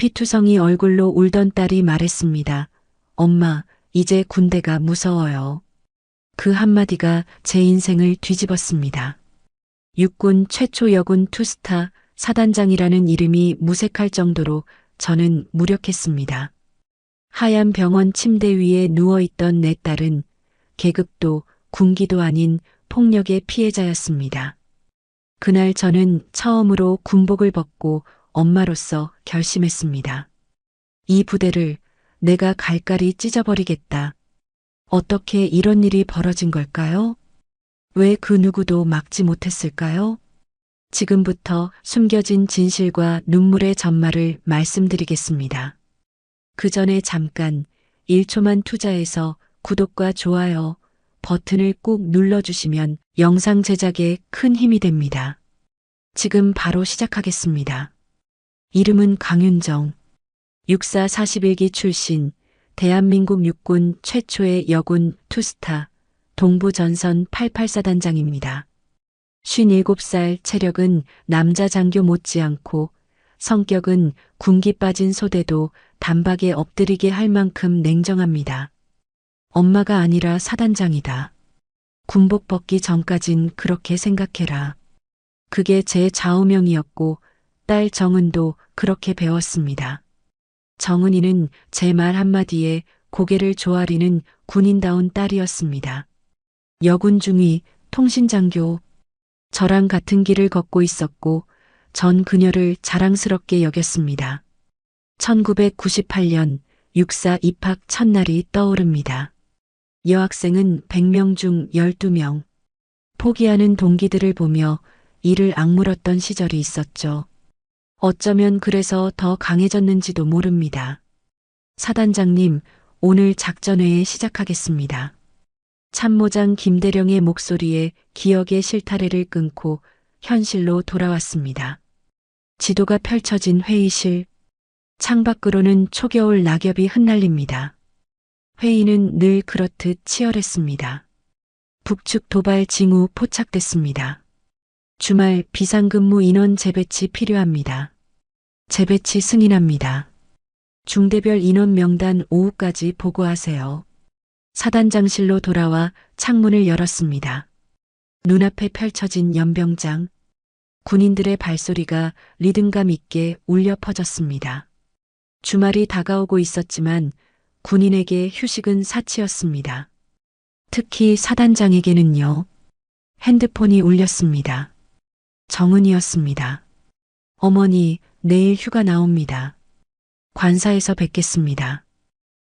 피투성이 얼굴로 울던 딸이 말했습니다. 엄마, 이제 군대가 무서워요. 그 한마디가 제 인생을 뒤집었습니다. 육군 최초 여군 투스타 사단장이라는 이름이 무색할 정도로 저는 무력했습니다. 하얀 병원 침대 위에 누워있던 내 딸은 계급도 군기도 아닌 폭력의 피해자였습니다. 그날 저는 처음으로 군복을 벗고 엄마로서 결심했습니다. 이 부대를 내가 갈갈이 찢어버리겠다. 어떻게 이런 일이 벌어진 걸까요? 왜 그 누구도 막지 못했을까요? 지금부터 숨겨진 진실과 눈물의 전말을 말씀드리겠습니다. 그 전에 잠깐 1초만 투자해서 구독과 좋아요 버튼을 꾹 눌러주시면 영상 제작에 큰 힘이 됩니다. 지금 바로 시작하겠습니다. 이름은 강윤정, 육사 41기 출신, 대한민국 육군 최초의 여군 투스타, 동부전선 88사단장입니다. 57살, 체력은 남자 장교 못지않고 성격은 군기 빠진 소대도 단박에 엎드리게 할 만큼 냉정합니다. 엄마가 아니라 사단장이다. 군복 벗기 전까진 그렇게 생각해라. 그게 제 좌우명이었고 딸 정은도 그렇게 배웠습니다. 정은이는 제 말 한마디에 고개를 조아리는 군인다운 딸이었습니다. 여군 중위, 통신장교, 저랑 같은 길을 걷고 있었고 전 그녀를 자랑스럽게 여겼습니다. 1998년 육사 입학 첫날이 떠오릅니다. 여학생은 100명 중 12명. 포기하는 동기들을 보며 이를 악물었던 시절이 있었죠. 어쩌면 그래서 더 강해졌는지도 모릅니다. 사단장님, 오늘 작전회의 시작하겠습니다. 참모장 김대령의 목소리에 기억의 실타래를 끊고 현실로 돌아왔습니다. 지도가 펼쳐진 회의실. 창밖으로는 초겨울 낙엽이 흩날립니다. 회의는 늘 그렇듯 치열했습니다. 북측 도발 징후 포착됐습니다. 주말 비상근무 인원 재배치 필요합니다. 재배치 승인합니다. 중대별 인원 명단 오후까지 보고하세요. 사단장실로 돌아와 창문을 열었습니다. 눈앞에 펼쳐진 연병장. 군인들의 발소리가 리듬감 있게 울려 퍼졌습니다. 주말이 다가오고 있었지만 군인에게 휴식은 사치였습니다. 특히 사단장에게는요. 핸드폰이 울렸습니다. 정은이었습니다. 어머니, 내일 휴가 나옵니다. 관사에서 뵙겠습니다.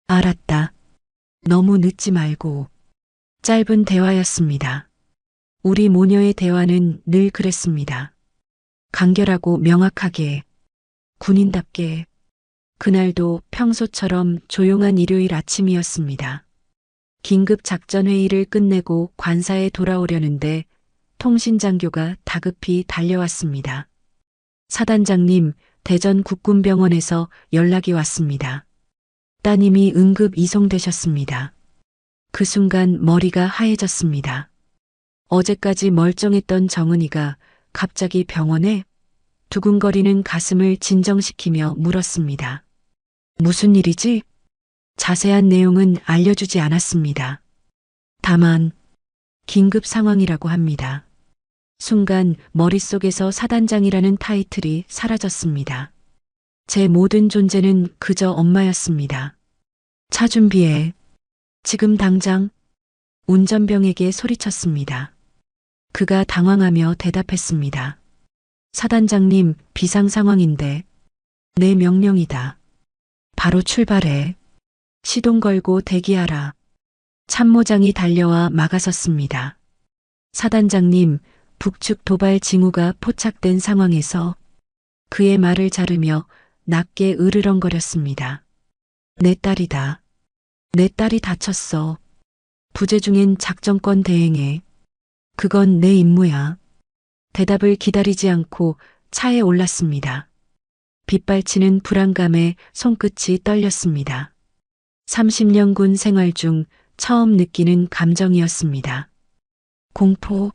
알았다. 너무 늦지 말고. 짧은 대화였습니다. 우리 모녀의 대화는 늘 그랬습니다. 간결하고 명확하게, 군인답게. 그날도 평소처럼 조용한 일요일 아침이었습니다. 긴급 작전회의를 끝내고 관사에 돌아오려는데 통신장교가 다급히 달려왔습니다. 사단장님, 대전 국군병원에서 연락이 왔습니다. 따님이 응급 이송되셨습니다. 그 순간 머리가 하얘졌습니다. 어제까지 멀쩡했던 정은이가 갑자기 병원에? 두근거리는 가슴을 진정시키며 물었습니다. 무슨 일이지? 자세한 내용은 알려주지 않았습니다. 다만 긴급 상황이라고 합니다. 순간 머릿속에서 사단장이라는 타이틀이 사라졌습니다. 제 모든 존재는 그저 엄마였습니다. 차 준비해. 지금 당장. 운전병에게 소리쳤습니다. 그가 당황하며 대답했습니다. 사단장님, 비상 상황인데. 내 명령이다. 바로 출발해. 시동 걸고 대기하라. 참모장이 달려와 막아섰습니다. 사단장님, 북측 도발 징후가 포착된 상황에서. 그의 말을 자르며 낮게 으르렁거렸습니다. 내 딸이다. 내 딸이 다쳤어. 부재 중인 작전권 대행해. 그건 내 임무야. 대답을 기다리지 않고 차에 올랐습니다. 빗발치는 불안감에 손끝이 떨렸습니다. 30년 군 생활 중 처음 느끼는 감정이었습니다. 공포.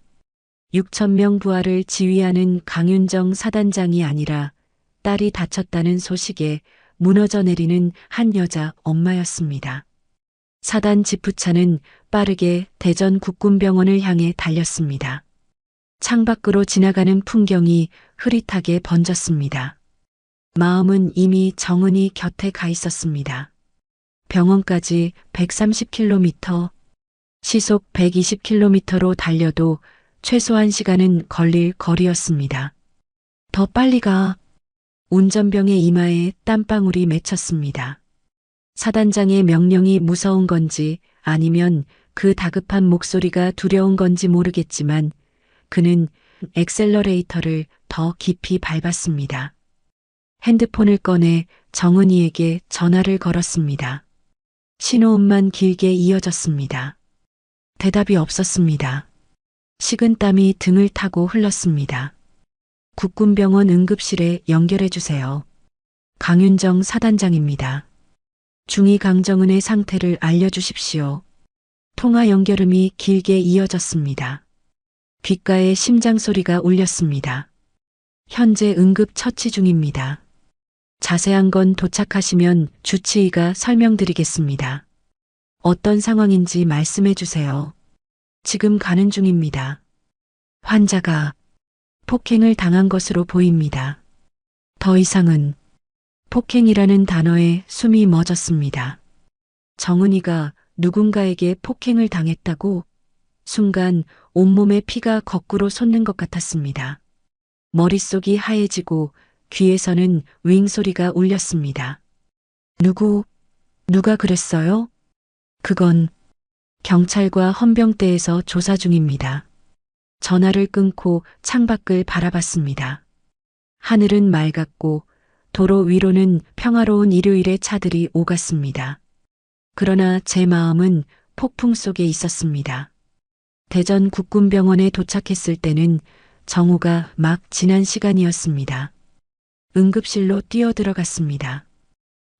6,000명 부하를 지휘하는 강윤정 사단장이 아니라 딸이 다쳤다는 소식에 무너져 내리는 한 여자 엄마였습니다. 사단 지프차는 빠르게 대전 국군병원을 향해 달렸습니다. 창밖으로 지나가는 풍경이 흐릿하게 번졌습니다. 마음은 이미 정은이 곁에 가 있었습니다. 병원까지 130km, 시속 120km로 달려도 최소한 시간은 걸릴 거리였습니다. 더 빨리 가. 운전병의 이마에 땀방울이 맺혔습니다. 사단장의 명령이 무서운 건지 아니면 그 다급한 목소리가 두려운 건지 모르겠지만 그는 엑셀러레이터를 더 깊이 밟았습니다. 핸드폰을 꺼내 정은이에게 전화를 걸었습니다. 신호음만 길게 이어졌습니다. 대답이 없었습니다. 식은땀이 등을 타고 흘렀습니다. 국군병원 응급실에 연결해 주세요. 강윤정 사단장입니다. 중위 강정은의 상태를 알려주십시오. 통화 연결음이 길게 이어졌습니다. 귓가에 심장 소리가 울렸습니다. 현재 응급 처치 중입니다. 자세한 건 도착하시면 주치의가 설명드리겠습니다. 어떤 상황인지 말씀해 주세요. 지금 가는 중입니다. 환자가 폭행을 당한 것으로 보입니다. 더 이상은 폭행이라는 단어에 숨이 멎었습니다. 정은이가 누군가에게 폭행을 당했다고 순간 온몸에 피가 거꾸로 솟는 것 같았습니다. 머릿속이 하얘지고 귀에서는 윙 소리가 울렸습니다. 누가 그랬어요? 그건 경찰과 헌병대에서 조사 중입니다. 전화를 끊고 창밖을 바라봤습니다. 하늘은 맑았고 도로 위로는 평화로운 일요일의 차들이 오갔습니다. 그러나 제 마음은 폭풍 속에 있었습니다. 대전 국군병원에 도착했을 때는 정오가 막 지난 시간이었습니다. 응급실로 뛰어들어갔습니다.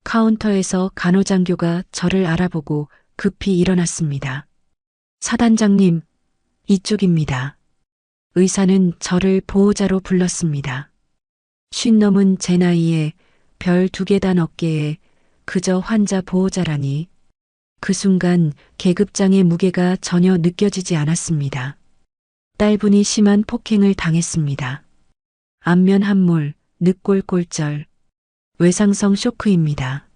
카운터에서 간호장교가 저를 알아보고 급히 일어났습니다. 사단장님, 이쪽입니다. 의사는 저를 보호자로 불렀습니다. 50 넘은 제 나이에 별 2개 단 어깨에 그저 환자 보호자라니. 그 순간 계급장의 무게가 전혀 느껴지지 않았습니다. 딸분이 심한 폭행을 당했습니다. 안면 함몰, 늑골골절, 외상성 쇼크입니다.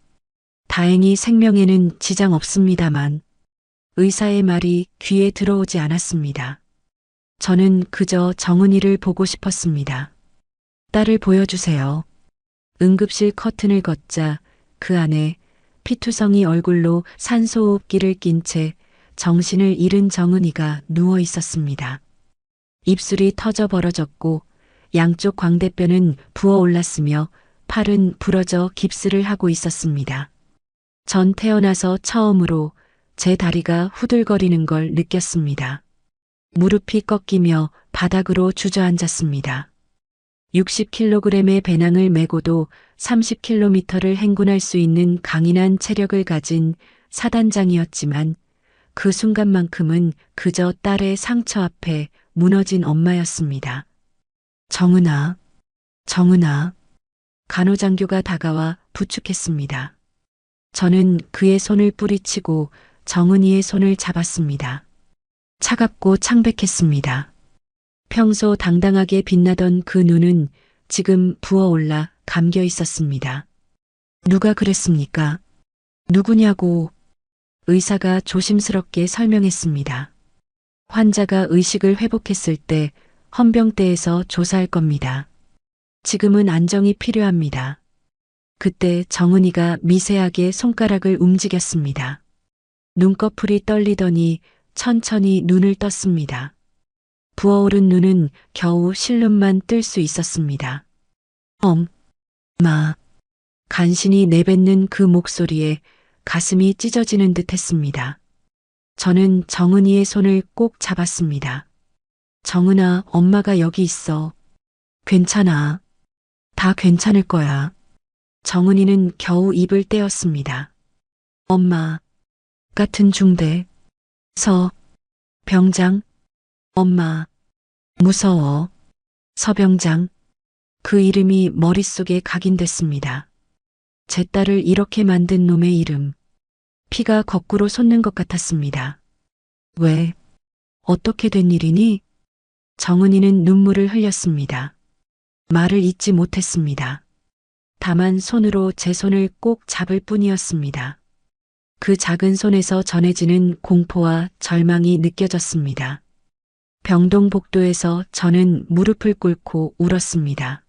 다행히 생명에는 지장 없습니다만 의사의 말이 귀에 들어오지 않았습니다. 저는 그저 정은이를 보고 싶었습니다. 딸을 보여주세요. 응급실 커튼을 걷자 그 안에 피투성이 얼굴로 산소호흡기를 낀 채 정신을 잃은 정은이가 누워 있었습니다. 입술이 터져 벌어졌고 양쪽 광대뼈는 부어올랐으며 팔은 부러져 깁스를 하고 있었습니다. 전 태어나서 처음으로 제 다리가 후들거리는 걸 느꼈습니다. 무릎이 꺾이며 바닥으로 주저앉았습니다. 60kg의 배낭을 메고도 30km를 행군할 수 있는 강인한 체력을 가진 사단장이었지만 그 순간만큼은 그저 딸의 상처 앞에 무너진 엄마였습니다. 정은아, 정은아. 간호장교가 다가와 부축했습니다. 저는 그의 손을 뿌리치고 정은이의 손을 잡았습니다. 차갑고 창백했습니다. 평소 당당하게 빛나던 그 눈은 지금 부어올라 감겨 있었습니다. 누가 그랬습니까? 누구냐고. 의사가 조심스럽게 설명했습니다. 환자가 의식을 회복했을 때 헌병대에서 조사할 겁니다. 지금은 안정이 필요합니다. 그때 정은이가 미세하게 손가락을 움직였습니다. 눈꺼풀이 떨리더니 천천히 눈을 떴습니다. 부어오른 눈은 겨우 실눈만 뜰 수 있었습니다. 엄마. 간신히 내뱉는 그 목소리에 가슴이 찢어지는 듯 했습니다. 저는 정은이의 손을 꼭 잡았습니다. 정은아, 엄마가 여기 있어. 괜찮아. 다 괜찮을 거야. 정은이는 겨우 입을 떼었습니다. 엄마. 같은 중대. 병장. 엄마. 무서워. 서병장. 그 이름이 머릿속에 각인됐습니다. 제 딸을 이렇게 만든 놈의 이름. 피가 거꾸로 솟는 것 같았습니다. 왜? 어떻게 된 일이니? 정은이는 눈물을 흘렸습니다. 말을 잇지 못했습니다. 다만 손으로 제 손을 꼭 잡을 뿐이었습니다. 그 작은 손에서 전해지는 공포와 절망이 느껴졌습니다. 병동복도에서 저는 무릎을 꿇고 울었습니다.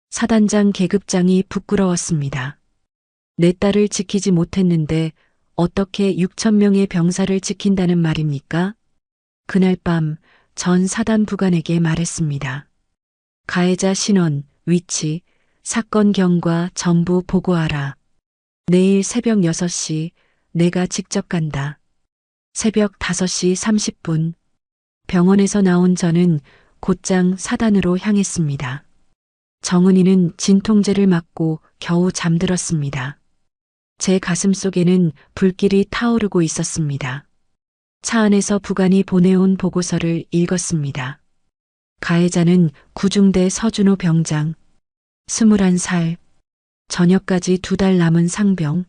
사단장 계급장이 부끄러웠습니다. 내 딸을 지키지 못했는데 어떻게 6천 명의 병사를 지킨다는 말입니까? 그날 밤 전 사단부관에게 말했습니다. 가해자 신원, 위치, 사건 경과 전부 보고하라. 내일 새벽 6시 내가 직접 간다. 새벽 5시 30분 병원에서 나온 저는 곧장 사단으로 향했습니다. 정은이는 진통제를 맞고 겨우 잠들었습니다. 제 가슴 속에는 불길이 타오르고 있었습니다. 차 안에서 부관이 보내온 보고서를 읽었습니다. 가해자는 구중대 서준호 병장, 21살, 전역까지 2달 남은 상병,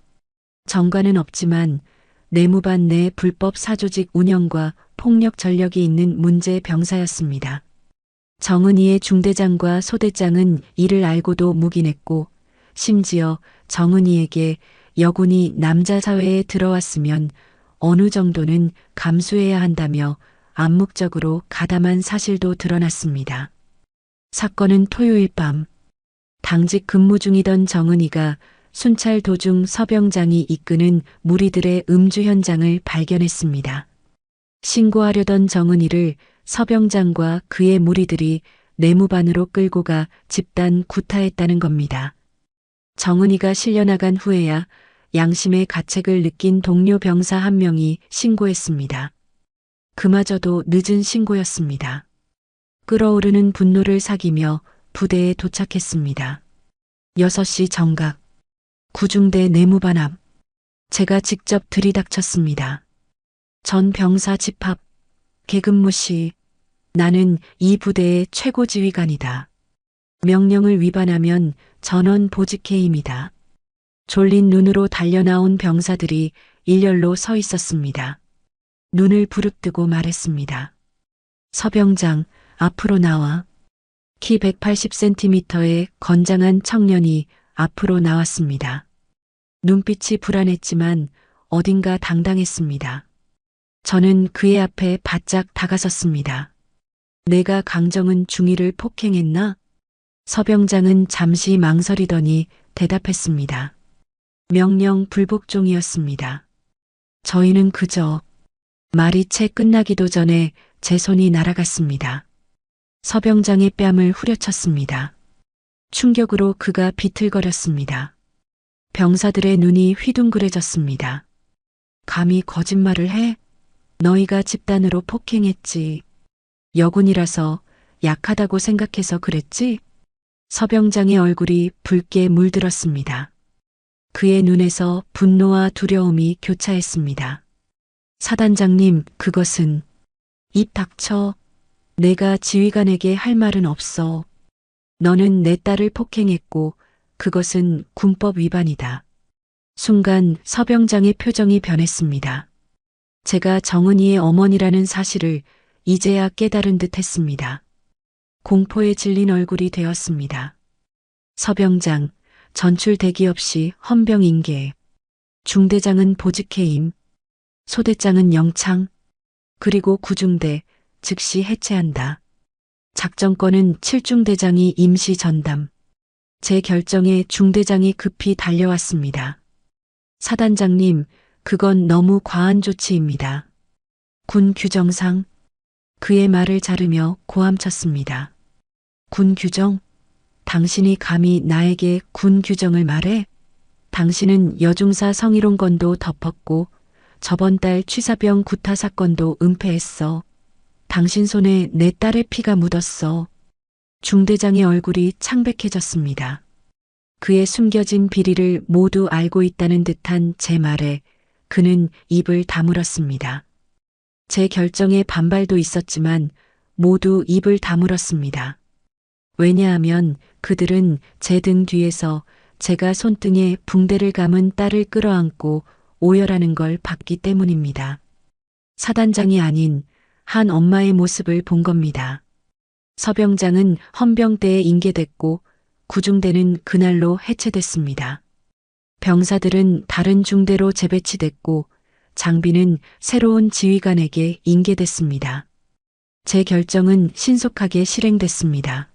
정과는 없지만 내무반 내 불법 사조직 운영과 폭력 전력이 있는 문제 병사였습니다. 정은이의 중대장과 소대장은 이를 알고도 묵인했고 심지어 정은이에게 여군이 남자 사회에 들어왔으면 어느 정도는 감수해야 한다며 암묵적으로 가담한 사실도 드러났습니다. 사건은 토요일 밤 당직 근무 중이던 정은이가 순찰 도중 서병장이 이끄는 무리들의 음주 현장을 발견했습니다. 신고하려던 정은이를 서병장과 그의 무리들이 내무반으로 끌고 가 집단 구타했다는 겁니다. 정은이가 실려나간 후에야 양심의 가책을 느낀 동료 병사 한 명이 신고했습니다. 그마저도 늦은 신고였습니다. 끓어오르는 분노를 사기며 부대에 도착했습니다. 6시 정각, 구중대 내무반 앞, 제가 직접 들이닥쳤습니다. 전 병사 집합, 계급무 시, 나는 이 부대의 최고 지휘관이다. 명령을 위반하면 전원 보직해임이다. 졸린 눈으로 달려나온 병사들이 일렬로 서 있었습니다. 눈을 부릅뜨고 말했습니다. 서병장, 앞으로 나와. 키 180cm의 건장한 청년이 앞으로 나왔습니다. 눈빛이 불안했지만 어딘가 당당했습니다. 저는 그의 앞에 바짝 다가섰습니다. 내가 강정은 중위를 폭행했나? 서병장은 잠시 망설이더니 대답했습니다. 명령 불복종이었습니다. 저희는 그저 말이 채 끝나기도 전에 제 손이 날아갔습니다. 서병장의 뺨을 후려쳤습니다. 충격으로 그가 비틀거렸습니다. 병사들의 눈이 휘둥그레졌습니다. 감히 거짓말을 해? 너희가 집단으로 폭행했지. 여군이라서 약하다고 생각해서 그랬지? 서병장의 얼굴이 붉게 물들었습니다. 그의 눈에서 분노와 두려움이 교차했습니다. 사단장님, 그것은 입 닥쳐. 내가 지휘관에게 할 말은 없어. 너는 내 딸을 폭행했고 그것은 군법 위반이다. 순간 서병장의 표정이 변했습니다. 제가 정은이의 어머니라는 사실을 이제야 깨달은 듯 했습니다. 공포에 질린 얼굴이 되었습니다. 서병장, 전출 대기 없이 헌병인계. 중대장은 보직해임. 소대장은 영창. 그리고 구중대, 즉시 해체한다. 작전권은 7중대장이 임시 전담. 제 결정에 중대장이 급히 달려왔습니다. 사단장님, 그건 너무 과한 조치입니다. 군 규정상. 그의 말을 자르며 고함쳤습니다. 군 규정? 당신이 감히 나에게 군 규정을 말해? 당신은 여중사 성희롱건도 덮었고 저번 달 취사병 구타 사건도 은폐했어. 당신 손에 내 딸의 피가 묻었어. 중대장의 얼굴이 창백해졌습니다. 그의 숨겨진 비리를 모두 알고 있다는 듯한 제 말에 그는 입을 다물었습니다. 제 결정에 반발도 있었지만 모두 입을 다물었습니다. 왜냐하면 그들은 제 등 뒤에서 제가 손등에 붕대를 감은 딸을 끌어안고 오열하는 걸 봤기 때문입니다. 사단장이 아닌 한 엄마의 모습을 본 겁니다. 서병장은 헌병대에 인계됐고 구중대는 그날로 해체됐습니다. 병사들은 다른 중대로 재배치됐고 장비는 새로운 지휘관에게 인계됐습니다. 제 결정은 신속하게 실행됐습니다.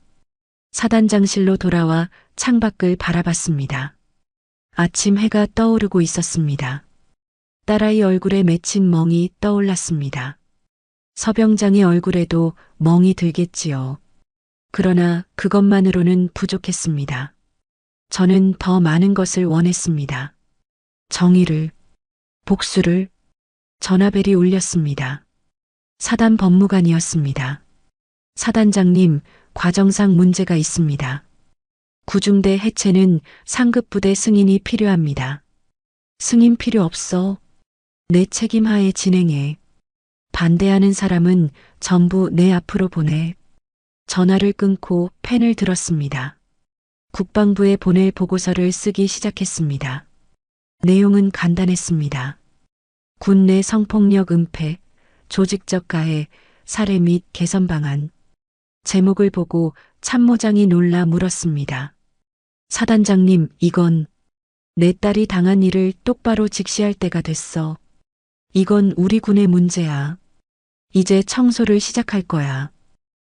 사단장실로 돌아와 창밖을 바라봤습니다. 아침 해가 떠오르고 있었습니다. 딸아이 얼굴에 맺힌 멍이 떠올랐습니다. 서병장의 얼굴에도 멍이 들겠지요. 그러나 그것만으로는 부족했습니다. 저는 더 많은 것을 원했습니다. 정의를, 복수를. 전화벨이 울렸습니다. 사단 법무관이었습니다. 사단장님, 과정상 문제가 있습니다. 구중대 해체는 상급부대 승인이 필요합니다. 승인 필요 없어. 내 책임하에 진행해. 반대하는 사람은 전부 내 앞으로 보내. 전화를 끊고 펜을 들었습니다. 국방부에 보낼 보고서를 쓰기 시작했습니다. 내용은 간단했습니다. 군 내 성폭력 은폐, 조직적 가해, 살해 및 개선 방안. 제목을 보고 참모장이 놀라 물었습니다. 사단장님, 이건 내 딸이 당한 일을 똑바로 직시할 때가 됐어. 이건 우리 군의 문제야. 이제 청소를 시작할 거야.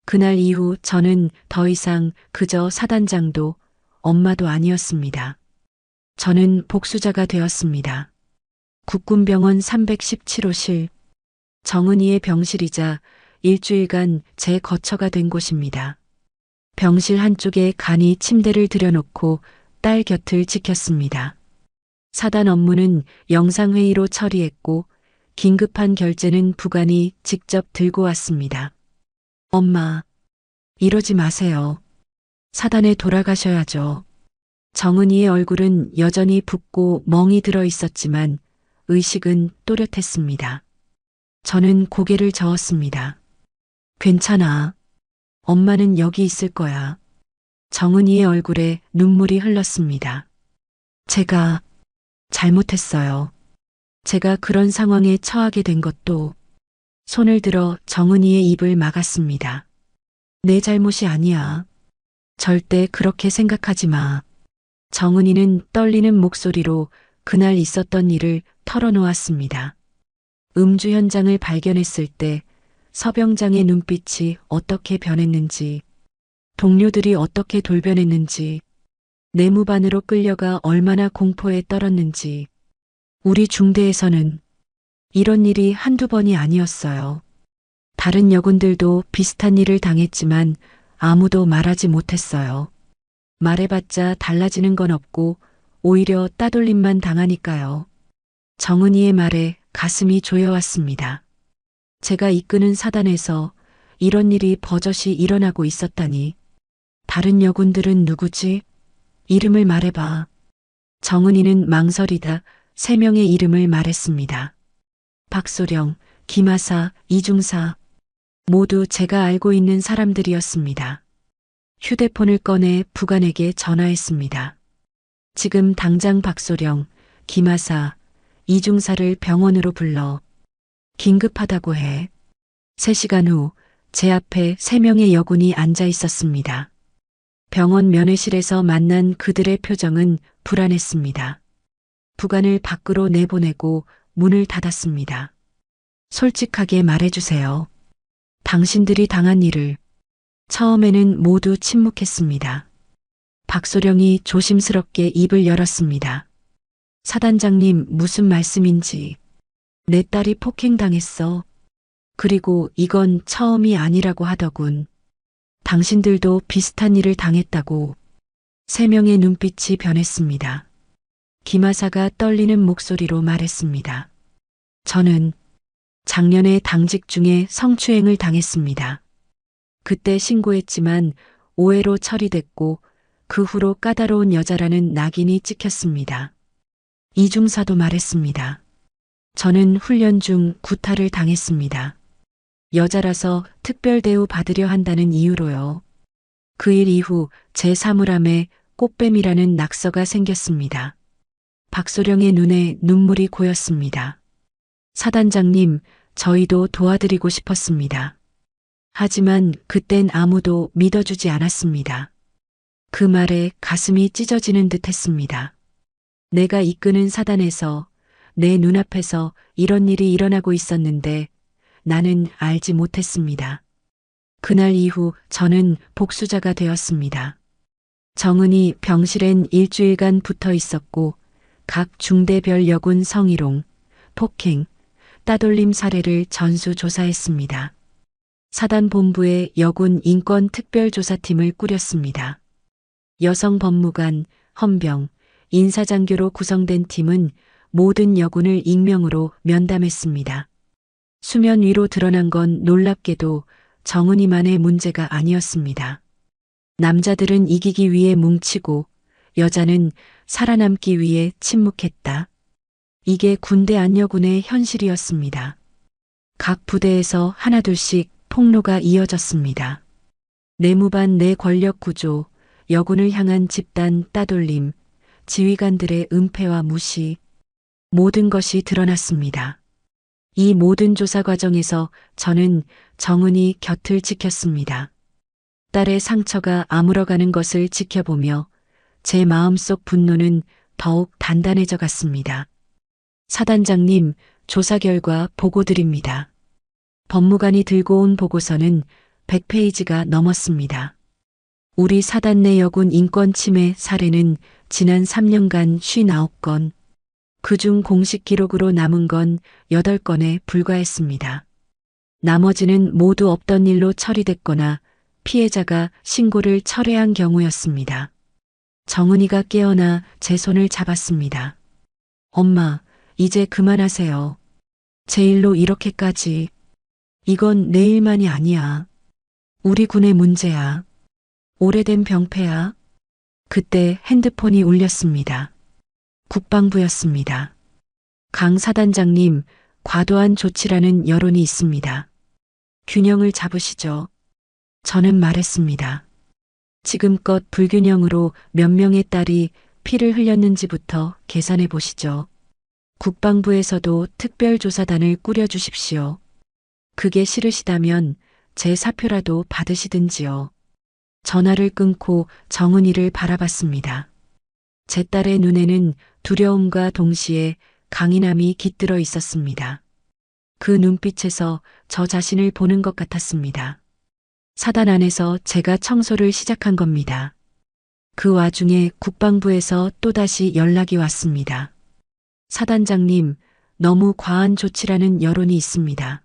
그날 이후 저는 더 이상 그저 사단장도 엄마도 아니었습니다. 저는 복수자가 되었습니다. 국군병원 317호실, 정은이의 병실이자 일주일간 제 거처가 된 곳입니다. 병실 한쪽에 간이 침대를 들여놓고 딸 곁을 지켰습니다. 사단 업무는 영상회의로 처리했고 긴급한 결제는 부관이 직접 들고 왔습니다. 엄마, 이러지 마세요. 사단에 돌아가셔야죠. 정은이의 얼굴은 여전히 붓고 멍이 들어 있었지만 의식은 또렷했습니다. 저는 고개를 저었습니다. 괜찮아. 엄마는 여기 있을 거야. 정은이의 얼굴에 눈물이 흘렀습니다. 제가 잘못했어요. 제가 그런 상황에 처하게 된 것도. 손을 들어 정은이의 입을 막았습니다. 내 잘못이 아니야. 절대 그렇게 생각하지 마. 정은이는 떨리는 목소리로 그날 있었던 일을 털어놓았습니다. 음주 현장을 발견했을 때 서병장의 눈빛이 어떻게 변했는지, 동료들이 어떻게 돌변했는지, 내무반으로 끌려가 얼마나 공포에 떨었는지. 우리 중대에서는 이런 일이 한두 번이 아니었어요. 다른 여군들도 비슷한 일을 당했지만 아무도 말하지 못했어요. 말해봤자 달라지는 건 없고 오히려 따돌림만 당하니까요. 정은이의 말에 가슴이 조여왔습니다. 제가 이끄는 사단에서 이런 일이 버젓이 일어나고 있었다니. 다른 여군들은 누구지? 이름을 말해봐. 정은이는 망설이다 3명의 이름을 말했습니다. 박소령, 김하사, 이중사. 모두 제가 알고 있는 사람들이었습니다. 휴대폰을 꺼내 부관에게 전화했습니다. 지금 당장 박소령, 김하사, 이중사를 병원으로 불러. 긴급하다고 해. 3시간 후 제 앞에 3명의 여군이 앉아 있었습니다. 병원 면회실에서 만난 그들의 표정은 불안했습니다. 부관을 밖으로 내보내고 문을 닫았습니다. 솔직하게 말해주세요. 당신들이 당한 일을. 처음에는 모두 침묵했습니다. 박소령이 조심스럽게 입을 열었습니다. 사단장님, 무슨 말씀인지. 내 딸이 폭행당했어. 그리고 이건 처음이 아니라고 하더군. 당신들도 비슷한 일을 당했다고. 3명의 눈빛이 변했습니다. 김하사가 떨리는 목소리로 말했습니다. 저는 작년에 당직 중에 성추행을 당했습니다. 그때 신고했지만 오해로 처리됐고 그 후로 까다로운 여자라는 낙인이 찍혔습니다. 이중사도 말했습니다. 저는 훈련 중 구타를 당했습니다. 여자라서 특별 대우 받으려 한다는 이유로요. 그 일 이후 제 사물함에 꽃뱀이라는 낙서가 생겼습니다. 박소령의 눈에 눈물이 고였습니다. 사단장님, 저희도 도와드리고 싶었습니다. 하지만 그땐 아무도 믿어주지 않았습니다. 그 말에 가슴이 찢어지는 듯 했습니다. 내가 이끄는 사단에서 내 눈앞에서 이런 일이 일어나고 있었는데 나는 알지 못했습니다. 그날 이후 저는 복수자가 되었습니다. 정은이 병실엔 일주일간 붙어 있었고 각 중대별 여군 성희롱, 폭행, 따돌림 사례를 전수조사했습니다. 사단 본부에 여군 인권특별조사팀을 꾸렸습니다. 여성 법무관, 헌병, 인사장교로 구성된 팀은 모든 여군을 익명으로 면담했습니다. 수면 위로 드러난 건 놀랍게도 정은이만의 문제가 아니었습니다. 남자들은 이기기 위해 뭉치고 여자는 살아남기 위해 침묵했다. 이게 군대 안여군의 현실이었습니다. 각 부대에서 하나둘씩 폭로가 이어졌습니다. 내무반 내 권력 구조, 여군을 향한 집단 따돌림, 지휘관들의 은폐와 무시, 모든 것이 드러났습니다. 이 모든 조사 과정에서 저는 정은이 곁을 지켰습니다. 딸의 상처가 아물어가는 것을 지켜보며 제 마음속 분노는 더욱 단단해져 갔습니다. 사단장님, 조사 결과 보고 드립니다. 법무관이 들고 온 보고서는 100페이지가 넘었습니다. 우리 사단 내 여군 인권 침해 사례는 지난 3년간 59건, 그중 공식 기록으로 남은 건 8건에 불과했습니다. 나머지는 모두 없던 일로 처리됐거나 피해자가 신고를 철회한 경우였습니다. 정은이가 깨어나 제 손을 잡았습니다. 엄마, 이제 그만하세요. 제 일로 이렇게까지. 이건 내 일만이 아니야. 우리 군의 문제야. 오래된 병폐야. 그때 핸드폰이 울렸습니다. 국방부였습니다. 강 사단장님, 과도한 조치라는 여론이 있습니다. 균형을 잡으시죠. 저는 말했습니다. 지금껏 불균형으로 몇 명의 딸이 피를 흘렸는지부터 계산해 보시죠. 국방부에서도 특별조사단을 꾸려주십시오. 그게 싫으시다면 제 사표라도 받으시든지요. 전화를 끊고 정은이를 바라봤습니다. 제 딸의 눈에는 두려움과 동시에 강인함이 깃들어 있었습니다. 그 눈빛에서 저 자신을 보는 것 같았습니다. 사단 안에서 제가 청소를 시작한 겁니다. 그 와중에 국방부에서 또다시 연락이 왔습니다. 사단장님, 너무 과한 조치라는 여론이 있습니다.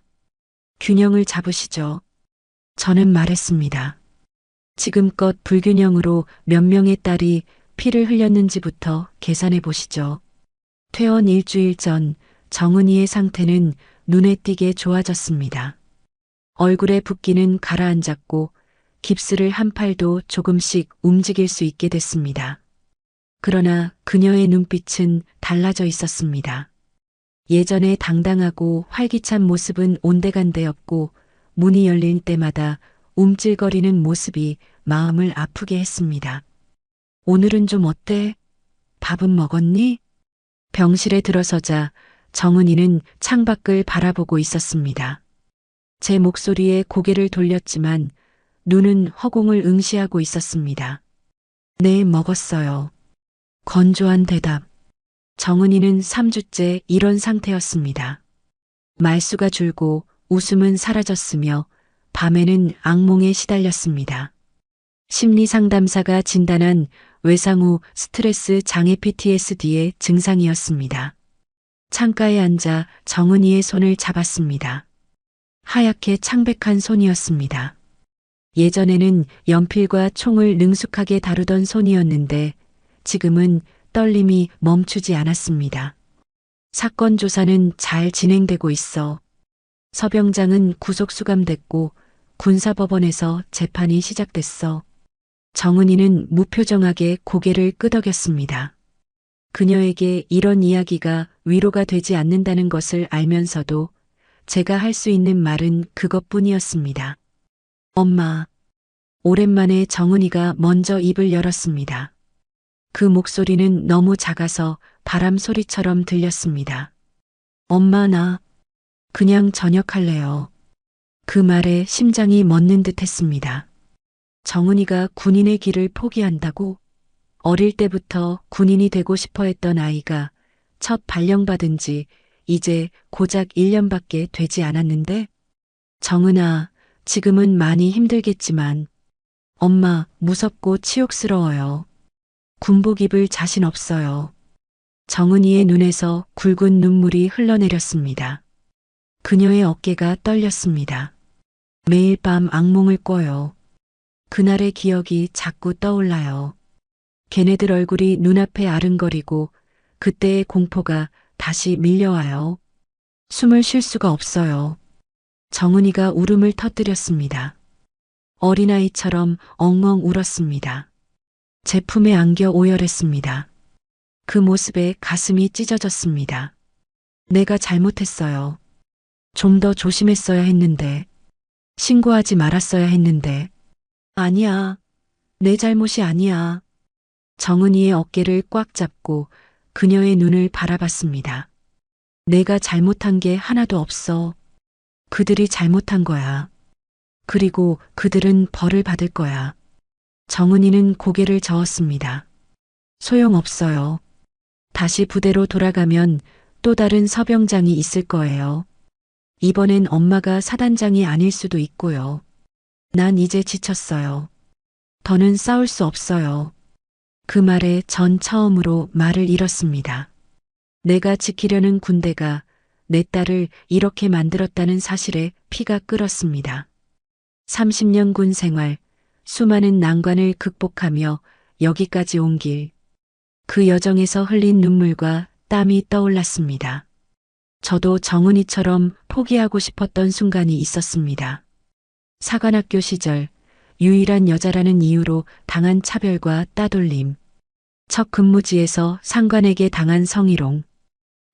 균형을 잡으시죠. 저는 말했습니다. 지금껏 불균형으로 몇 명의 딸이 피를 흘렸는지부터 계산해 보시죠. 퇴원 일주일 전 정은이의 상태는 눈에 띄게 좋아졌습니다. 얼굴에 붓기는 가라앉았고 깁스를 한 팔도 조금씩 움직일 수 있게 됐습니다. 그러나 그녀의 눈빛은 달라져 있었습니다. 예전에 당당하고 활기찬 모습은 온데간데였고 문이 열릴 때마다 움찔거리는 모습이 마음을 아프게 했습니다. 오늘은 좀 어때? 밥은 먹었니? 병실에 들어서자 정은이는 창밖을 바라보고 있었습니다. 제 목소리에 고개를 돌렸지만 눈은 허공을 응시하고 있었습니다. 네, 먹었어요. 건조한 대답. 정은이는 3주째 이런 상태였습니다. 말수가 줄고 웃음은 사라졌으며 밤에는 악몽에 시달렸습니다. 심리상담사가 진단한 외상 후 스트레스 장애 PTSD의 증상이었습니다. 창가에 앉아 정은이의 손을 잡았습니다. 하얗게 창백한 손이었습니다. 예전에는 연필과 총을 능숙하게 다루던 손이었는데 지금은 떨림이 멈추지 않았습니다. 사건 조사는 잘 진행되고 있어. 서병장은 구속 수감됐고 군사법원에서 재판이 시작됐어. 정은이는 무표정하게 고개를 끄덕였습니다. 그녀에게 이런 이야기가 위로가 되지 않는다는 것을 알면서도 제가 할 수 있는 말은 그것뿐이었습니다. 엄마. 오랜만에 정은이가 먼저 입을 열었습니다. 그 목소리는 너무 작아서 바람 소리처럼 들렸습니다. 엄마, 나 그냥 전역할래요. 그 말에 심장이 멎는 듯 했습니다. 정은이가 군인의 길을 포기한다고? 어릴 때부터 군인이 되고 싶어 했던 아이가 첫 발령받은 지 이제 고작 1년밖에 되지 않았는데? 정은아, 지금은 많이 힘들겠지만 엄마, 무섭고 치욕스러워요. 군복 입을 자신 없어요. 정은이의 눈에서 굵은 눈물이 흘러내렸습니다. 그녀의 어깨가 떨렸습니다. 매일 밤 악몽을 꿔요. 그날의 기억이 자꾸 떠올라요. 걔네들 얼굴이 눈앞에 아른거리고 그때의 공포가 다시 밀려와요. 숨을 쉴 수가 없어요. 정은이가 울음을 터뜨렸습니다. 어린아이처럼 엉엉 울었습니다. 제 품에 안겨 오열했습니다. 그 모습에 가슴이 찢어졌습니다. 내가 잘못했어요. 좀 더 조심했어야 했는데, 신고하지 말았어야 했는데. 아니야. 내 잘못이 아니야. 정은이의 어깨를 꽉 잡고 그녀의 눈을 바라봤습니다. 내가 잘못한 게 하나도 없어. 그들이 잘못한 거야. 그리고 그들은 벌을 받을 거야. 정은이는 고개를 저었습니다. 소용없어요. 다시 부대로 돌아가면 또 다른 서병장이 있을 거예요. 이번엔 엄마가 사단장이 아닐 수도 있고요. 난 이제 지쳤어요. 더는 싸울 수 없어요. 그 말에 전 처음으로 말을 잃었습니다. 내가 지키려는 군대가 내 딸을 이렇게 만들었다는 사실에 피가 끓었습니다. 30년 군 생활, 수많은 난관을 극복하며 여기까지 온 길, 그 여정에서 흘린 눈물과 땀이 떠올랐습니다. 저도 정은이처럼 포기하고 싶었던 순간이 있었습니다. 사관학교 시절 유일한 여자라는 이유로 당한 차별과 따돌림, 첫 근무지에서 상관에게 당한 성희롱,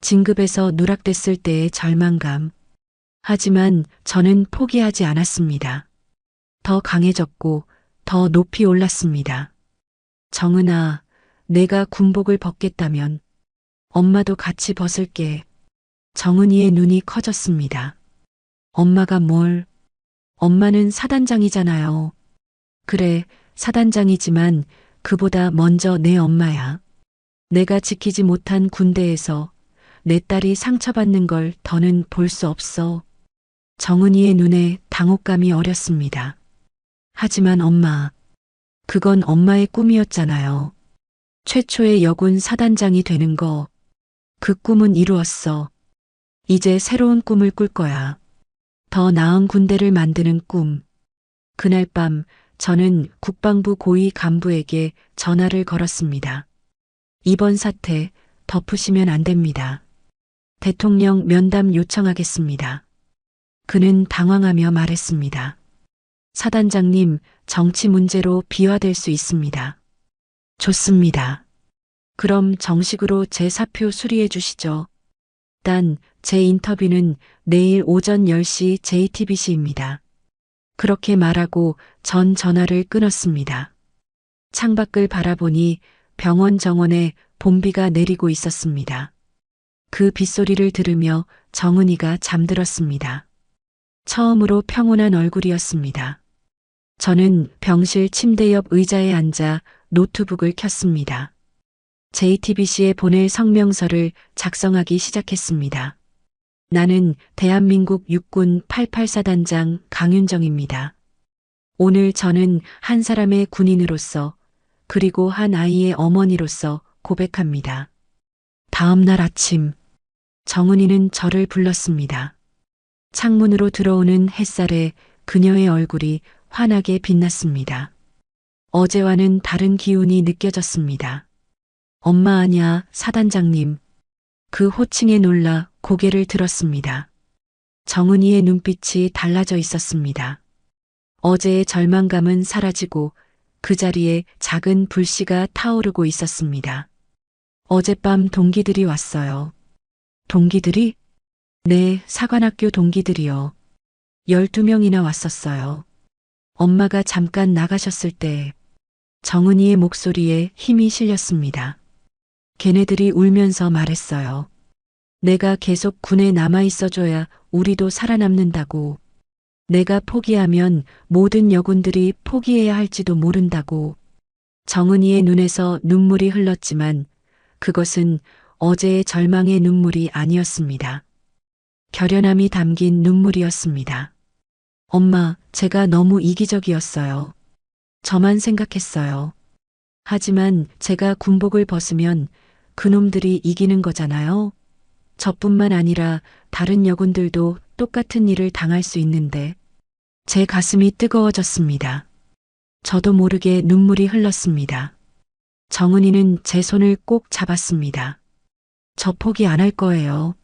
진급에서 누락됐을 때의 절망감. 하지만 저는 포기하지 않았습니다. 더 강해졌고 더 높이 올랐습니다. 정은아, 내가 군복을 벗겠다면 엄마도 같이 벗을게. 정은이의 눈이 커졌습니다. 엄마가 뭘? 엄마는 사단장이잖아요. 그래, 사단장이지만 그보다 먼저 내 엄마야. 내가 지키지 못한 군대에서 내 딸이 상처받는 걸 더는 볼 수 없어. 정은이의 눈에 당혹감이 어렸습니다. 하지만 엄마, 그건 엄마의 꿈이었잖아요. 최초의 여군 사단장이 되는 거, 그 꿈은 이루었어. 이제 새로운 꿈을 꿀 거야. 더 나은 군대를 만드는 꿈. 그날 밤 저는 국방부 고위 간부에게 전화를 걸었습니다. 이번 사태 덮으시면 안 됩니다. 대통령 면담 요청하겠습니다. 그는 당황하며 말했습니다. 사단장님, 정치 문제로 비화될 수 있습니다. 좋습니다. 그럼 정식으로 제 사표 수리해 주시죠. 일단 제 인터뷰는 내일 오전 10시 JTBC입니다. 그렇게 말하고 전 전화를 끊었습니다. 창밖을 바라보니 병원 정원에 봄비가 내리고 있었습니다. 그 빗소리를 들으며 정은이가 잠들었습니다. 처음으로 평온한 얼굴이었습니다. 저는 병실 침대 옆 의자에 앉아 노트북을 켰습니다. JTBC에 보낼 성명서를 작성하기 시작했습니다. 나는 대한민국 육군 88사단장 강윤정입니다. 오늘 저는 한 사람의 군인으로서 그리고 한 아이의 어머니로서 고백합니다. 다음 날 아침 정은이는 저를 불렀습니다. 창문으로 들어오는 햇살에 그녀의 얼굴이 환하게 빛났습니다. 어제와는 다른 기운이 느껴졌습니다. 엄마 아냐, 사단장님. 그 호칭에 놀라 고개를 들었습니다. 정은이의 눈빛이 달라져 있었습니다. 어제의 절망감은 사라지고 그 자리에 작은 불씨가 타오르고 있었습니다. 어젯밤 동기들이 왔어요. 동기들이? 네, 사관학교 동기들이요. 12명이나 왔었어요. 엄마가 잠깐 나가셨을 때 정은이의 목소리에 힘이 실렸습니다. 걔네들이 울면서 말했어요. 내가 계속 군에 남아 있어줘야 우리도 살아남는다고. 내가 포기하면 모든 여군들이 포기해야 할지도 모른다고. 정은이의 눈에서 눈물이 흘렀지만 그것은 어제의 절망의 눈물이 아니었습니다. 결연함이 담긴 눈물이었습니다. 엄마, 제가 너무 이기적이었어요. 저만 생각했어요. 하지만 제가 군복을 벗으면 그놈들이 이기는 거잖아요. 저뿐만 아니라 다른 여군들도 똑같은 일을 당할 수 있는데 제 가슴이 뜨거워졌습니다. 저도 모르게 눈물이 흘렀습니다. 정은이는 제 손을 꼭 잡았습니다. 저 포기 안 할 거예요.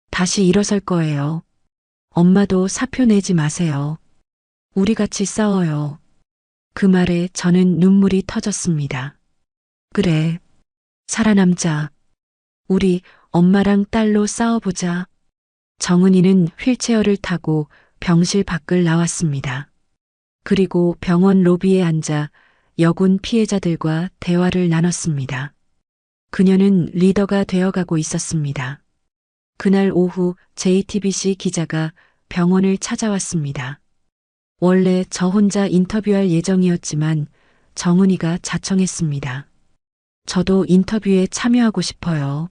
다시 일어설 거예요. 엄마도 사표 내지 마세요. 우리 같이 싸워요. 그 말에 저는 눈물이 터졌습니다. 그래. 살아남자. 우리 엄마랑 딸로 싸워보자. 정은이는 휠체어를 타고 병실 밖을 나왔습니다. 그리고 병원 로비에 앉아 여군 피해자들과 대화를 나눴습니다. 그녀는 리더가 되어가고 있었습니다. 그날 오후 JTBC 기자가 병원을 찾아왔습니다. 원래 저 혼자 인터뷰할 예정이었지만 정은이가 자청했습니다. 저도 인터뷰에 참여하고 싶어요.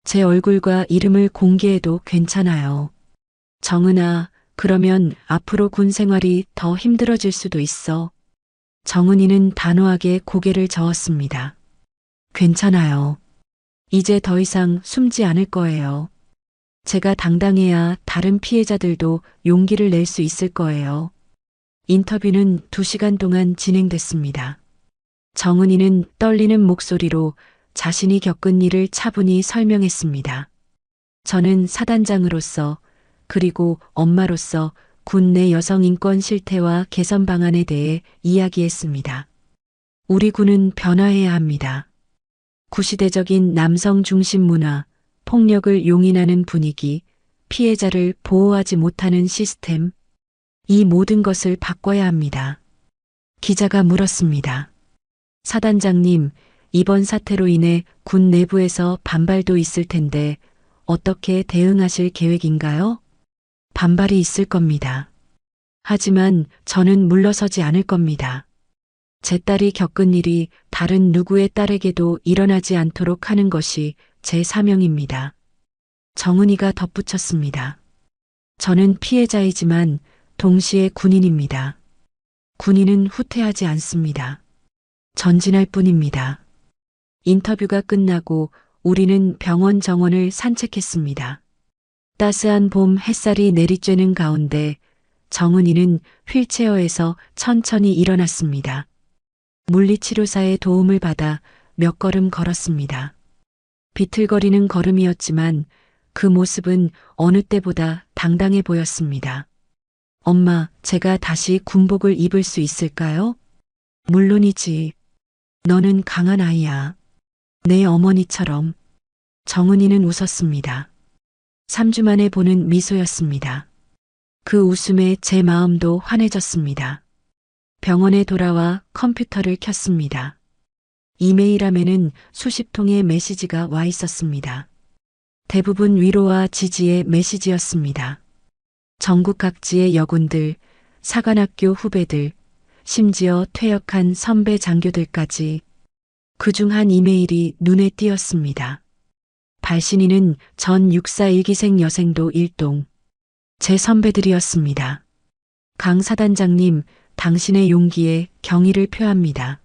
제 얼굴과 이름을 공개해도 괜찮아요. 정은아, 그러면 앞으로 군 생활이 더 힘들어질 수도 있어. 정은이는 단호하게 고개를 저었습니다. 괜찮아요. 이제 더 이상 숨지 않을 거예요. 제가 당당해야 다른 피해자들도 용기를 낼 수 있을 거예요. 인터뷰는 2시간 동안 진행됐습니다. 정은이는 떨리는 목소리로 자신이 겪은 일을 차분히 설명했습니다. 저는 사단장으로서 그리고 엄마로서 군 내 여성 인권 실태와 개선 방안에 대해 이야기했습니다. 우리 군은 변화해야 합니다. 구시대적인 남성 중심 문화, 폭력을 용인하는 분위기, 피해자를 보호하지 못하는 시스템, 이 모든 것을 바꿔야 합니다. 기자가 물었습니다. 사단장님, 이번 사태로 인해 군 내부에서 반발도 있을 텐데 어떻게 대응하실 계획인가요? 반발이 있을 겁니다. 하지만 저는 물러서지 않을 겁니다. 제 딸이 겪은 일이 다른 누구의 딸에게도 일어나지 않도록 하는 것이 제 사명입니다. 정은이가 덧붙였습니다. 저는 피해자이지만 동시에 군인입니다. 군인은 후퇴하지 않습니다. 전진할 뿐입니다. 인터뷰가 끝나고 우리는 병원 정원을 산책했습니다. 따스한 봄 햇살이 내리쬐는 가운데 정은이는 휠체어에서 천천히 일어났습니다. 물리치료사의 도움을 받아 몇 걸음 걸었습니다. 비틀거리는 걸음이었지만 그 모습은 어느 때보다 당당해 보였습니다. 엄마, 제가 다시 군복을 입을 수 있을까요? 물론이지. 너는 강한 아이야. 내 어머니처럼. 정은이는 웃었습니다. 3주 만에 보는 미소였습니다. 그 웃음에 제 마음도 환해졌습니다. 병원에 돌아와 컴퓨터를 켰습니다. 이메일함에는 수십 통의 메시지가 와 있었습니다. 대부분 위로와 지지의 메시지였습니다. 전국 각지의 여군들, 사관학교 후배들, 심지어 퇴역한 선배 장교들까지 그중 한 이메일이 눈에 띄었습니다. 발신인은 전 육사 일기생 여생도 일동. 제 선배들이었습니다. 강 사단장님, 당신의 용기에 경의를 표합니다.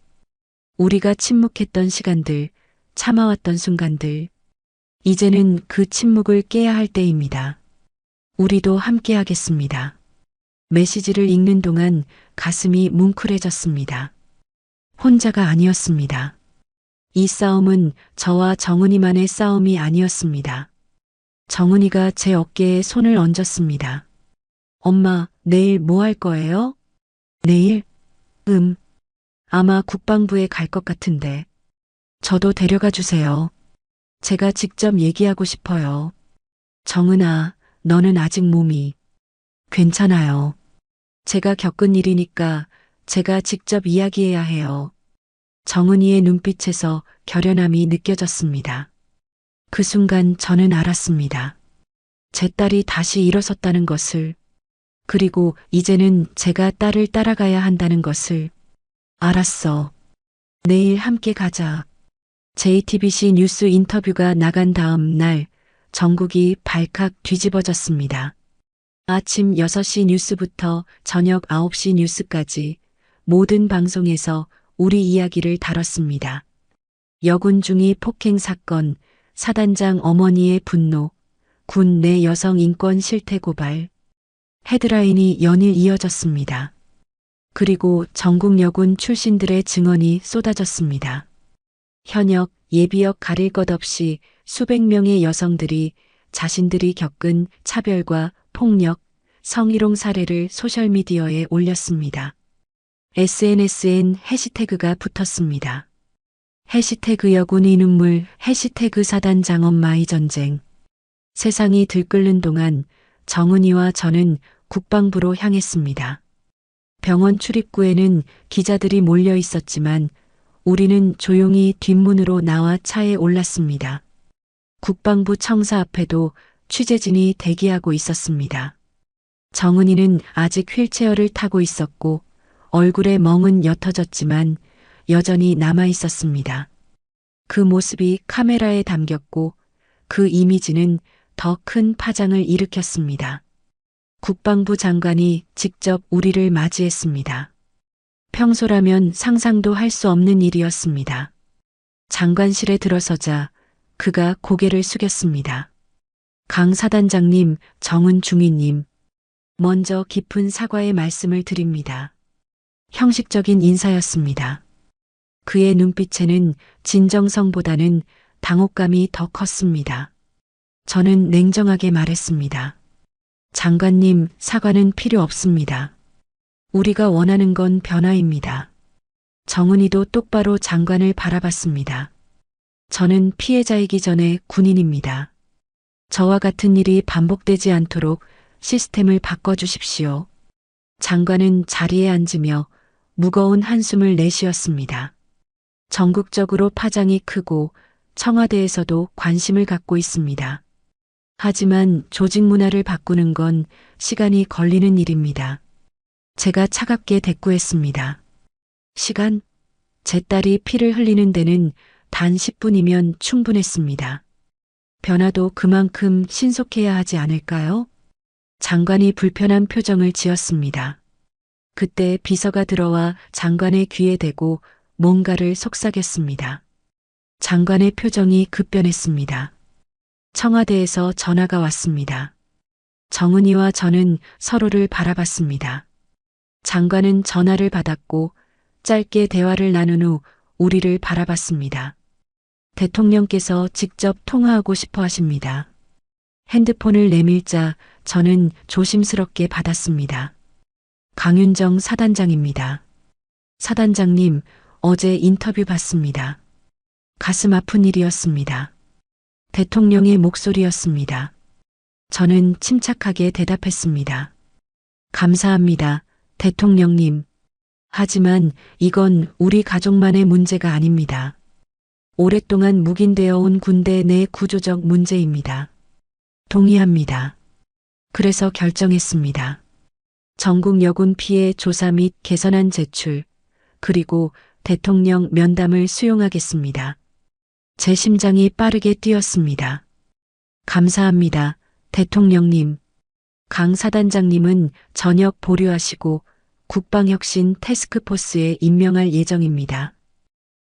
우리가 침묵했던 시간들, 참아왔던 순간들, 이제는 그 침묵을 깨야 할 때입니다. 우리도 함께 하겠습니다. 메시지를 읽는 동안 가슴이 뭉클해졌습니다. 혼자가 아니었습니다. 이 싸움은 저와 정은이만의 싸움이 아니었습니다. 정은이가 제 어깨에 손을 얹었습니다. 엄마, 내일 뭐 할 거예요? 내일? 아마 국방부에 갈 것 같은데. 저도 데려가 주세요. 제가 직접 얘기하고 싶어요. 정은아, 너는 아직 몸이 괜찮아요. 제가 겪은 일이니까 제가 직접 이야기해야 해요. 정은이의 눈빛에서 결연함이 느껴졌습니다. 그 순간 저는 알았습니다. 제 딸이 다시 일어섰다는 것을, 그리고 이제는 제가 딸을 따라가야 한다는 것을. 알았어. 내일 함께 가자. JTBC 뉴스 인터뷰가 나간 다음 날 전국이 발칵 뒤집어졌습니다. 아침 6시 뉴스부터 저녁 9시 뉴스까지 모든 방송에서 우리 이야기를 다뤘습니다. 여군 중위 폭행 사건, 사단장 어머니의 분노, 군 내 여성 인권 실태 고발. 헤드라인이 연일 이어졌습니다. 그리고 전국 여군 출신들의 증언이 쏟아졌습니다. 현역, 예비역 가릴 것 없이 수백 명의 여성들이 자신들이 겪은 차별과 폭력, 성희롱 사례를 소셜미디어에 올렸습니다. SNS엔 해시태그가 붙었습니다. 해시태그 여군이 눈물, 해시태그 사단장 엄마의 전쟁. 세상이 들끓는 동안 정은이와 저는 국방부로 향했습니다. 병원 출입구에는 기자들이 몰려 있었지만 우리는 조용히 뒷문으로 나와 차에 올랐습니다. 국방부 청사 앞에도 취재진이 대기하고 있었습니다. 정은이는 아직 휠체어를 타고 있었고 얼굴에 멍은 옅어졌지만 여전히 남아 있었습니다. 그 모습이 카메라에 담겼고 그 이미지는 더 큰 파장을 일으켰습니다. 국방부 장관이 직접 우리를 맞이했습니다. 평소라면 상상도 할 수 없는 일이었습니다. 장관실에 들어서자 그가 고개를 숙였습니다. 강 사단장님, 정은 중위님, 먼저 깊은 사과의 말씀을 드립니다. 형식적인 인사였습니다. 그의 눈빛에는 진정성보다는 당혹감이 더 컸습니다. 저는 냉정하게 말했습니다. 장관님, 사과는 필요 없습니다. 우리가 원하는 건 변화입니다. 정은이도 똑바로 장관을 바라봤습니다. 저는 피해자이기 전에 군인입니다. 저와 같은 일이 반복되지 않도록 시스템을 바꿔주십시오. 장관은 자리에 앉으며 무거운 한숨을 내쉬었습니다. 전국적으로 파장이 크고 청와대에서도 관심을 갖고 있습니다. 하지만 조직 문화를 바꾸는 건 시간이 걸리는 일입니다. 제가 차갑게 대꾸했습니다. 시간? 제 딸이 피를 흘리는 데는 단 10분이면 충분했습니다. 변화도 그만큼 신속해야 하지 않을까요? 장관이 불편한 표정을 지었습니다. 그때 비서가 들어와 장관의 귀에 대고 뭔가를 속삭였습니다. 장관의 표정이 급변했습니다. 청와대에서 전화가 왔습니다. 정은이와 저는 서로를 바라봤습니다. 장관은 전화를 받았고 짧게 대화를 나눈 후 우리를 바라봤습니다. 대통령께서 직접 통화하고 싶어 하십니다. 핸드폰을 내밀자 저는 조심스럽게 받았습니다. 강윤정 사단장입니다. 사단장님, 어제 인터뷰 봤습니다. 가슴 아픈 일이었습니다. 대통령의 목소리였습니다. 저는 침착하게 대답했습니다. 감사합니다, 대통령님. 하지만 이건 우리 가족만의 문제가 아닙니다. 오랫동안 묵인되어 온 군대 내 구조적 문제입니다. 동의합니다. 그래서 결정했습니다. 전국 여군 피해 조사 및 개선안 제출, 그리고 대통령 면담을 수용하겠습니다. 제 심장이 빠르게 뛰었습니다. 감사합니다, 대통령님. 강 사단장님은 전역 보류하시고 국방혁신 태스크포스에 임명할 예정입니다.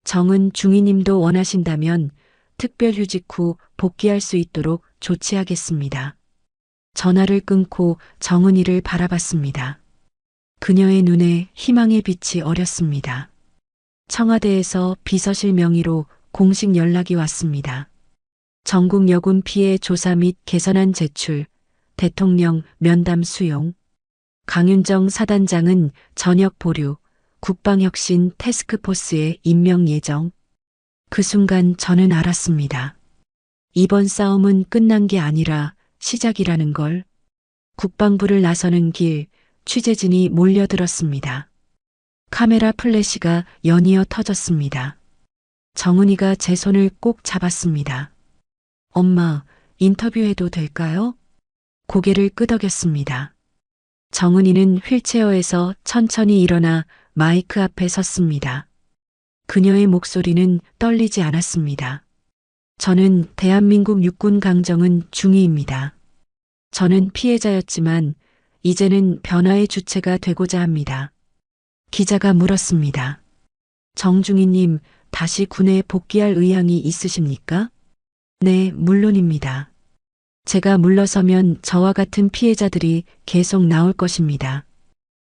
정은 중위님도 원하신다면 특별휴직 후 복귀할 수 있도록 조치하겠습니다. 전화를 끊고 정은이를 바라봤습니다. 그녀의 눈에 희망의 빛이 어렸습니다. 청와대에서 비서실 명의로 공식 연락이 왔습니다. 전국 여군 피해 조사 및 개선안 제출, 대통령 면담 수용. 강윤정 사단장은 전역 보류, 국방혁신 태스크포스에 임명 예정. 그 순간 저는 알았습니다. 이번 싸움은 끝난 게 아니라 시작이라는 걸. 국방부를 나서는 길, 취재진이 몰려들었습니다. 카메라 플래시가 연이어 터졌습니다. 정은이가 제 손을 꼭 잡았습니다. 엄마, 인터뷰해도 될까요? 고개를 끄덕였습니다. 정은이는 휠체어에서 천천히 일어나 마이크 앞에 섰습니다. 그녀의 목소리는 떨리지 않았습니다. 저는 대한민국 육군 강정은 중위입니다. 저는 피해자였지만 이제는 변화의 주체가 되고자 합니다. 기자가 물었습니다. 정중희님, 다시 군에 복귀할 의향이 있으십니까? 네, 물론입니다. 제가 물러서면 저와 같은 피해자들이 계속 나올 것입니다.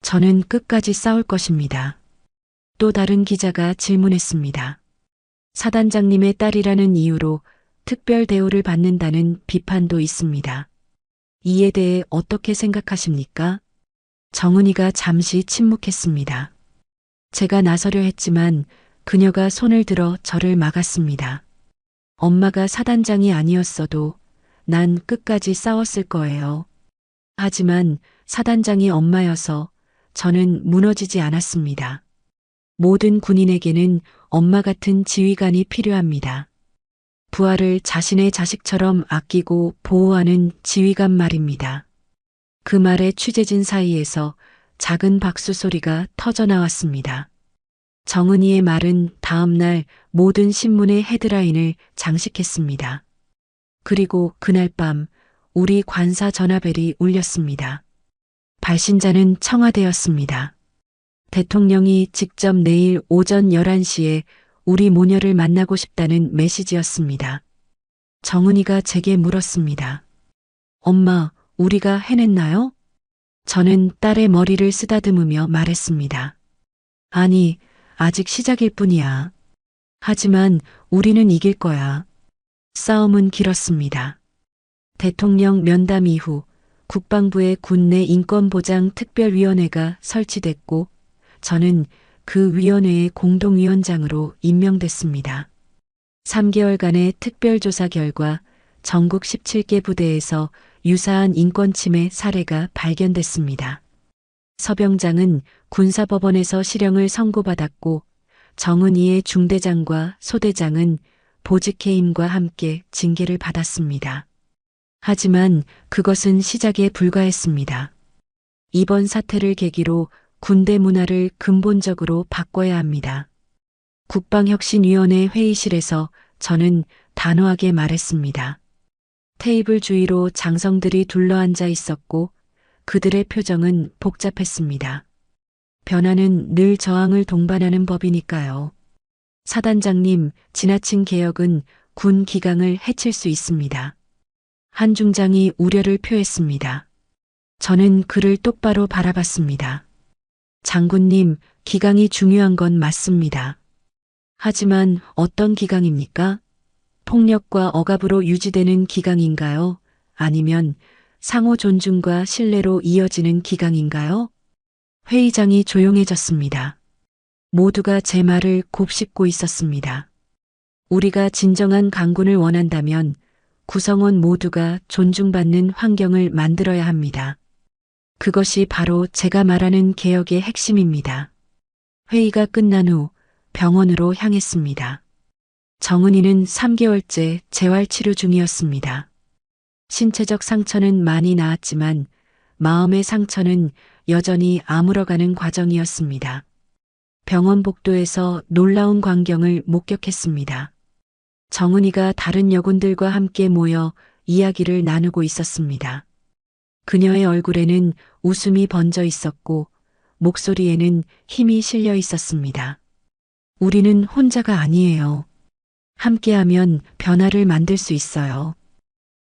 저는 끝까지 싸울 것입니다. 또 다른 기자가 질문했습니다. 사단장님의 딸이라는 이유로 특별 대우를 받는다는 비판도 있습니다. 이에 대해 어떻게 생각하십니까? 정은이가 잠시 침묵했습니다. 제가 나서려 했지만 그녀가 손을 들어 저를 막았습니다. 엄마가 사단장이 아니었어도 난 끝까지 싸웠을 거예요. 하지만 사단장이 엄마여서 저는 무너지지 않았습니다. 모든 군인에게는 엄마 같은 지휘관이 필요합니다. 부하를 자신의 자식처럼 아끼고 보호하는 지휘관 말입니다. 그 말에 취재진 사이에서 작은 박수 소리가 터져 나왔습니다. 정은이의 말은 다음 날 모든 신문의 헤드라인을 장식했습니다. 그리고 그날 밤 우리 관사 전화벨이 울렸습니다. 발신자는 청와대였습니다. 대통령이 직접 내일 오전 11시에 우리 모녀를 만나고 싶다는 메시지였습니다. 정은이가 제게 물었습니다. 엄마, 우리가 해냈나요? 저는 딸의 머리를 쓰다듬으며 말했습니다. 아니, 아직 시작일 뿐이야. 하지만 우리는 이길 거야. 싸움은 길었습니다. 대통령 면담 이후 국방부의 군내 인권보장 특별위원회가 설치됐고 저는 그 위원회의 공동위원장으로 임명됐습니다. 3개월간의 특별조사 결과 전국 17개 부대에서 유사한 인권침해 사례가 발견됐습니다. 서병장은 군사법원에서 실형을 선고받았고 정은이의 중대장과 소대장은 보직해임과 함께 징계를 받았습니다. 하지만 그것은 시작에 불과했습니다. 이번 사태를 계기로 군대 문화를 근본적으로 바꿔야 합니다. 국방혁신위원회 회의실에서 저는 단호하게 말했습니다. 테이블 주위로 장성들이 둘러앉아 있었고 그들의 표정은 복잡했습니다. 변화는 늘 저항을 동반하는 법이니까요. 사단장님, 지나친 개혁은 군 기강을 해칠 수 있습니다. 한 중장이 우려를 표했습니다. 저는 그를 똑바로 바라봤습니다. 장군님, 기강이 중요한 건 맞습니다. 하지만 어떤 기강입니까? 폭력과 억압으로 유지되는 기강인가요? 아니면 상호 존중과 신뢰로 이어지는 기강인가요? 회의장이 조용해졌습니다. 모두가 제 말을 곱씹고 있었습니다. 우리가 진정한 강군을 원한다면 구성원 모두가 존중받는 환경을 만들어야 합니다. 그것이 바로 제가 말하는 개혁의 핵심입니다. 회의가 끝난 후 병원으로 향했습니다. 정은이는 3개월째 재활치료 중이었습니다. 신체적 상처는 많이 나았지만 마음의 상처는 여전히 아물어가는 과정이었습니다. 병원 복도에서 놀라운 광경을 목격했습니다. 정은이가 다른 여군들과 함께 모여 이야기를 나누고 있었습니다. 그녀의 얼굴에는 웃음이 번져 있었고 목소리에는 힘이 실려 있었습니다. 우리는 혼자가 아니에요. 함께하면 변화를 만들 수 있어요.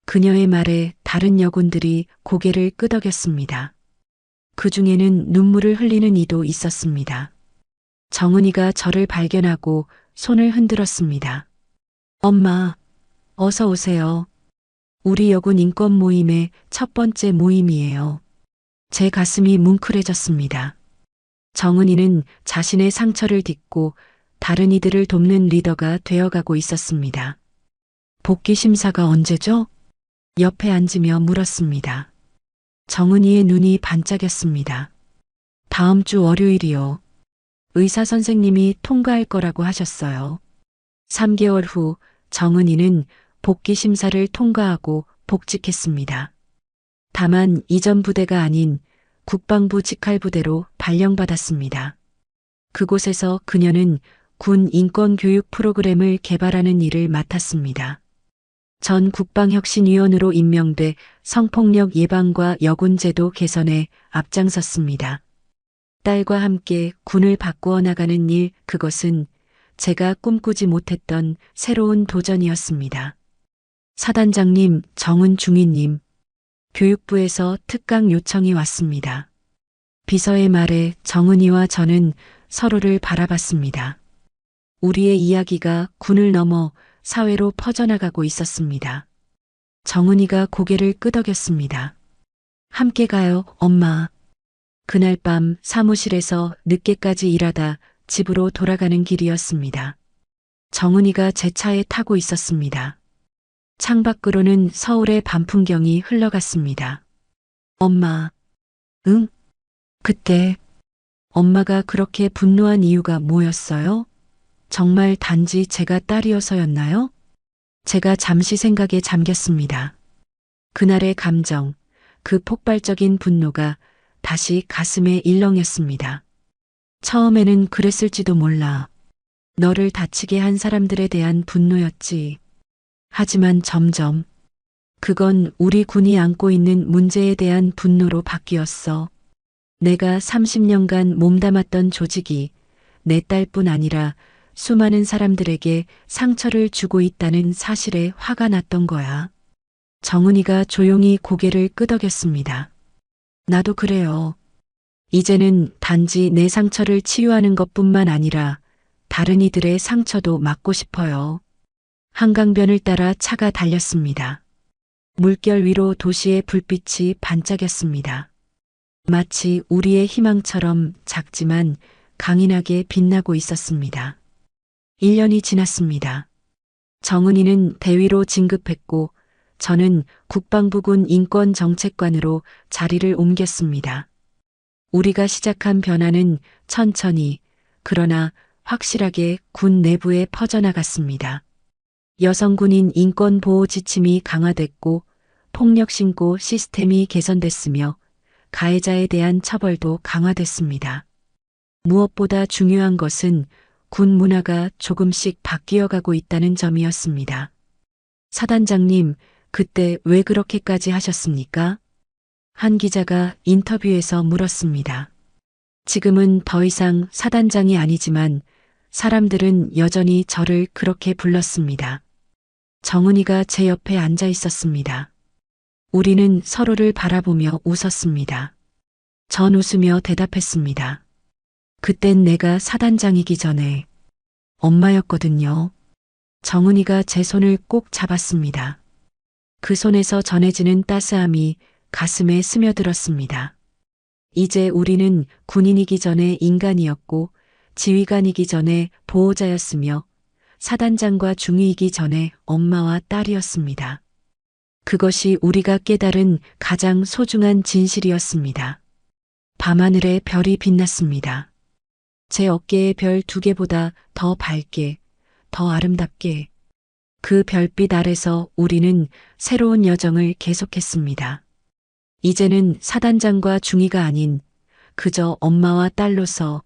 그녀의 말에 다른 여군들이 고개를 끄덕였습니다. 그 중에는 눈물을 흘리는 이도 있었습니다. 정은이가 저를 발견하고 손을 흔들었습니다. 엄마, 어서 오세요. 우리 여군 인권 모임의 첫 번째 모임이에요. 제 가슴이 뭉클해졌습니다. 정은이는 자신의 상처를 딛고 다른 이들을 돕는 리더가 되어가고 있었습니다. 복귀 심사가 언제죠? 옆에 앉으며 물었습니다. 정은이의 눈이 반짝였습니다. 다음 주 월요일이요. 의사 선생님이 통과할 거라고 하셨어요. 3개월 후 정은이는 복귀 심사를 통과하고 복직했습니다. 다만 이전 부대가 아닌 국방부 직할부대로 발령받았습니다. 그곳에서 그녀는 군 인권교육 프로그램을 개발하는 일을 맡았습니다. 전 국방혁신위원으로 임명돼 성폭력 예방과 여군제도 개선에 앞장섰습니다. 딸과 함께 군을 바꾸어 나가는 일, 그것은 제가 꿈꾸지 못했던 새로운 도전이었습니다. 사단장님, 정은중위님, 교육부에서 특강 요청이 왔습니다. 비서의 말에 정은이와 저는 서로를 바라봤습니다. 우리의 이야기가 군을 넘어 사회로 퍼져나가고 있었습니다. 정은이가 고개를 끄덕였습니다. 함께 가요, 엄마. 그날 밤 사무실에서 늦게까지 일하다 집으로 돌아가는 길이었습니다. 정은이가 제 차에 타고 있었습니다. 창밖으로는 서울의 밤 풍경이 흘러갔습니다. 엄마. 응? 그때 엄마가 그렇게 분노한 이유가 뭐였어요? 정말 단지 제가 딸이어서였나요? 제가 잠시 생각에 잠겼습니다. 그날의 감정, 그 폭발적인 분노가 다시 가슴에 일렁였습니다. 처음에는 그랬을지도 몰라. 너를 다치게 한 사람들에 대한 분노였지. 하지만 점점 그건 우리 군이 안고 있는 문제에 대한 분노로 바뀌었어. 내가 30년간 몸담았던 조직이 내 딸뿐 아니라 수많은 사람들에게 상처를 주고 있다는 사실에 화가 났던 거야. 정은이가 조용히 고개를 끄덕였습니다. 나도 그래요. 이제는 단지 내 상처를 치유하는 것뿐만 아니라 다른 이들의 상처도 막고 싶어요. 한강변을 따라 차가 달렸습니다. 물결 위로 도시의 불빛이 반짝였습니다. 마치 우리의 희망처럼 작지만 강인하게 빛나고 있었습니다. 1년이 지났습니다. 정은이는 대위로 진급했고 저는 국방부군 인권정책관으로 자리를 옮겼습니다. 우리가 시작한 변화는 천천히 그러나 확실하게 군 내부에 퍼져나갔습니다. 여성군인 인권보호 지침이 강화됐고 폭력신고 시스템이 개선됐으며 가해자에 대한 처벌도 강화됐습니다. 무엇보다 중요한 것은 군 문화가 조금씩 바뀌어가고 있다는 점이었습니다. 사단장님, 그때 왜 그렇게까지 하셨습니까? 한 기자가 인터뷰에서 물었습니다. 지금은 더 이상 사단장이 아니지만 사람들은 여전히 저를 그렇게 불렀습니다. 정은이가 제 옆에 앉아 있었습니다. 우리는 서로를 바라보며 웃었습니다. 전 웃으며 대답했습니다. 그땐 내가 사단장이기 전에 엄마였거든요. 정은이가 제 손을 꼭 잡았습니다. 그 손에서 전해지는 따스함이 가슴에 스며들었습니다. 이제 우리는 군인이기 전에 인간이었고 지휘관이기 전에 보호자였으며 사단장과 중위이기 전에 엄마와 딸이었습니다. 그것이 우리가 깨달은 가장 소중한 진실이었습니다. 밤하늘에 별이 빛났습니다. 제 어깨의 별 2개보다 더 밝게, 더 아름답게. 그 별빛 아래서 우리는 새로운 여정을 계속했습니다. 이제는 사단장과 중위가 아닌 그저 엄마와 딸로서